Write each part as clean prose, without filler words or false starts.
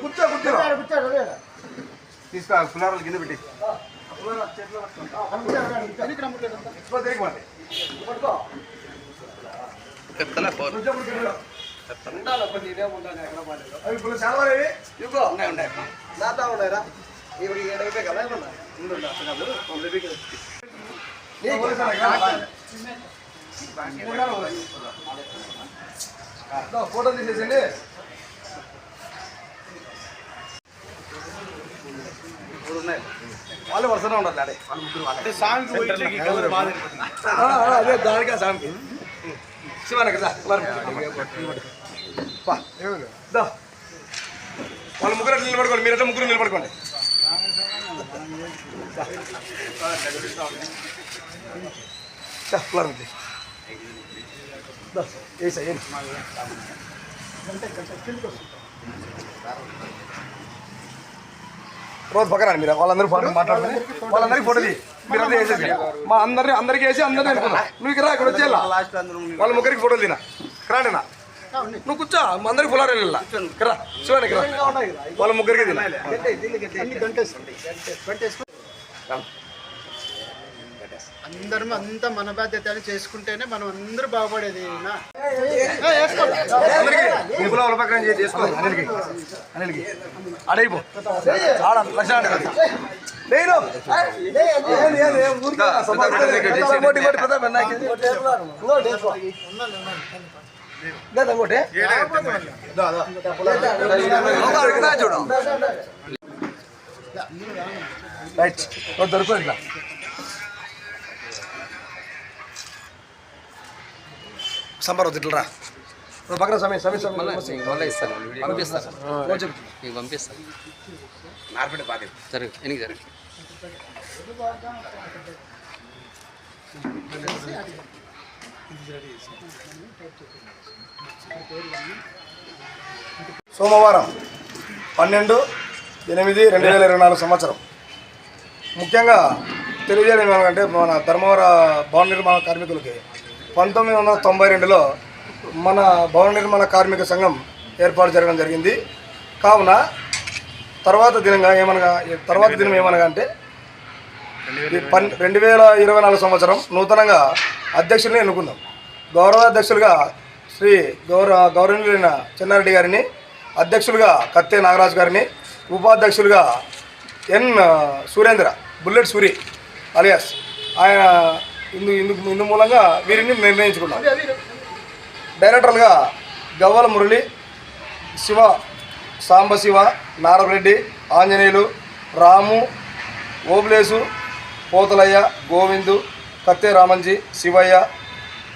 కూర్చో తీసుకో పులారాలు కింద పెట్టి ఉన్నాయరా ఫోటో తీసేసండి. వాళ్ళు వరుసనే ఉండాలి అదే దానికి సాంగ్కి శివాన కదా వాళ్ళు ముగ్గురు నిలబడుకోండి, మీరంతా ముగ్గురు నిలబడుకోండి. రోజు పక్కన మీరు వాళ్ళందరూ ఫోటో మాట్లాడుతుంది, వాళ్ళందరికీ ఫోటో మీరంతా వేసేసి మా అందరికి వేసి అందరినీ అనుకున్నా. నువ్వు ఇక్కడ ఇక్కడ వచ్చేలా వాళ్ళ ముగ్గురికి ఫోటోలు తినా రాండినా నువ్వు కూర్చో. మా అందరికి ఫులారు వెళ్ళా రా శివానికి రా వాళ్ళ ముగ్గురికి తినా. అందరం అంతా మన బాధ్యతలు చేసుకుంటేనే మనం అందరూ బాగుపడేది. అడైపో దొరుకుతుంది ఇట్లా సంబరం తిట్లరా పక్కన సమయం ఇస్తాను పంపిస్తాను సరే ఎనికి సరే సోమవారం 12/8/2024 సంవత్సరం ముఖ్యంగా తెలియజేయడం ఏమంటే మన ధర్మవర భవన నిర్మాణ కార్మికులకి 1992లో మన భవన నిర్మాణ కార్మిక సంఘం ఏర్పాటు జరగడం జరిగింది. కావున తర్వాత దినం ఏమనగా అంటే 2024 సంవత్సరం నూతనంగా అధ్యక్షుల్ని ఎన్నుకుందాం. గౌరవాధ్యక్షులుగా శ్రీ గౌరవనీయులైన చెన్నారెడ్డి గారిని, అధ్యక్షులుగా కత్తే నాగరాజు గారిని, ఉపాధ్యక్షులుగా ఎన్ సురేంద్ర బుల్లెట్ సూరి అలియాస్ ఆయన ఇందు మూలంగా వీరిని నిర్ణయించుకున్నాం. డైరెక్టర్లుగా గవ్వల మురళి, శివ, సాంబశివ, నారరెడ్డి, ఆంజనేయులు, రాము, ఓబులేసు, పోతలయ్య, గోవిందు, కత్తే రామంజీ, శివయ్య,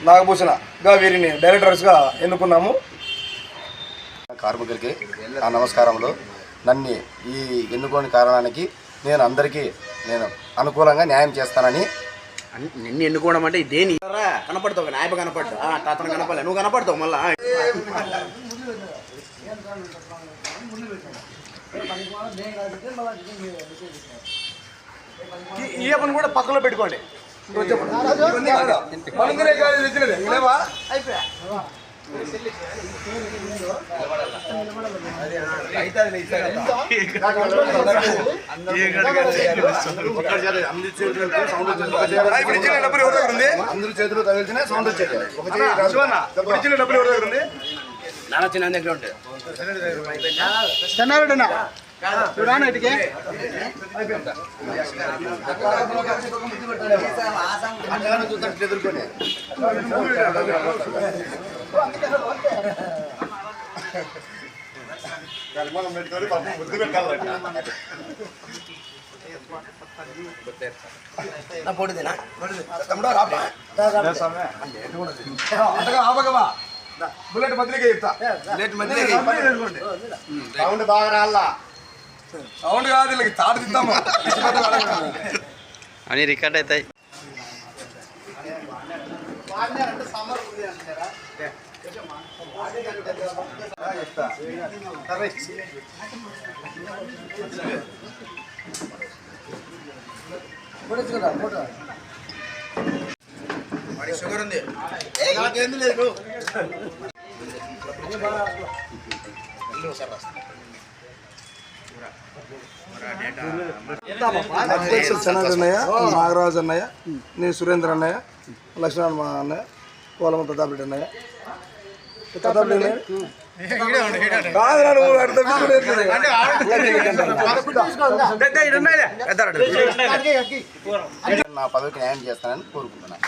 నాగభూషణగా వీరిని డైరెక్టర్స్గా ఎన్నుకున్నాము. కార్మికులకి ఆ నమస్కారంలో నన్ను ఈ ఎన్నుకోని కారణానికి నేను అందరికీ అనుకూలంగా న్యాయం చేస్తానని. నిన్ను ఎన్నుకోవడం అంటే ఇదేని కనపడతావు, నాయప కనపడ్డా అతను కనపడలే, నువ్వు కనపడతావు. మళ్ళా ఈ పని కూడా పక్కలో పెట్టుకోండి. అందరి చేతులు తగిలితేనే సౌండ్ వచ్చేది. డబ్బులు ఎవరి దగ్గర ఉంది? నాన్న చిన్న దగ్గర ఉంటుంది. ఎదుర్కొని పొడిదేనా బుల్లెట్ మధ్యలోకి చెప్తా. సౌండ్ బాగా రాలా. సౌండ్ కాదు వీళ్ళకి తాడు తిద్దాము అని రికార్డ్ అవుతాయి. షుగర్ ఉంది, నాకేంది లేదు. అధ్యక్షులు చెన్నాడు అన్నయ్య, నాగరాజు అన్నయ్య, నేను సురేంద్ర అన్నయ్య, లక్ష్మణ్ మా అన్నయ్య, కోలమ ప్రతాప్ రెడ్డి అన్నయ్య. ప్రతాప్ రెడ్డి కాదు నాడు అర్థం నా పదవికి న్యాయం చేస్తానని కోరుకుంటున్నాను.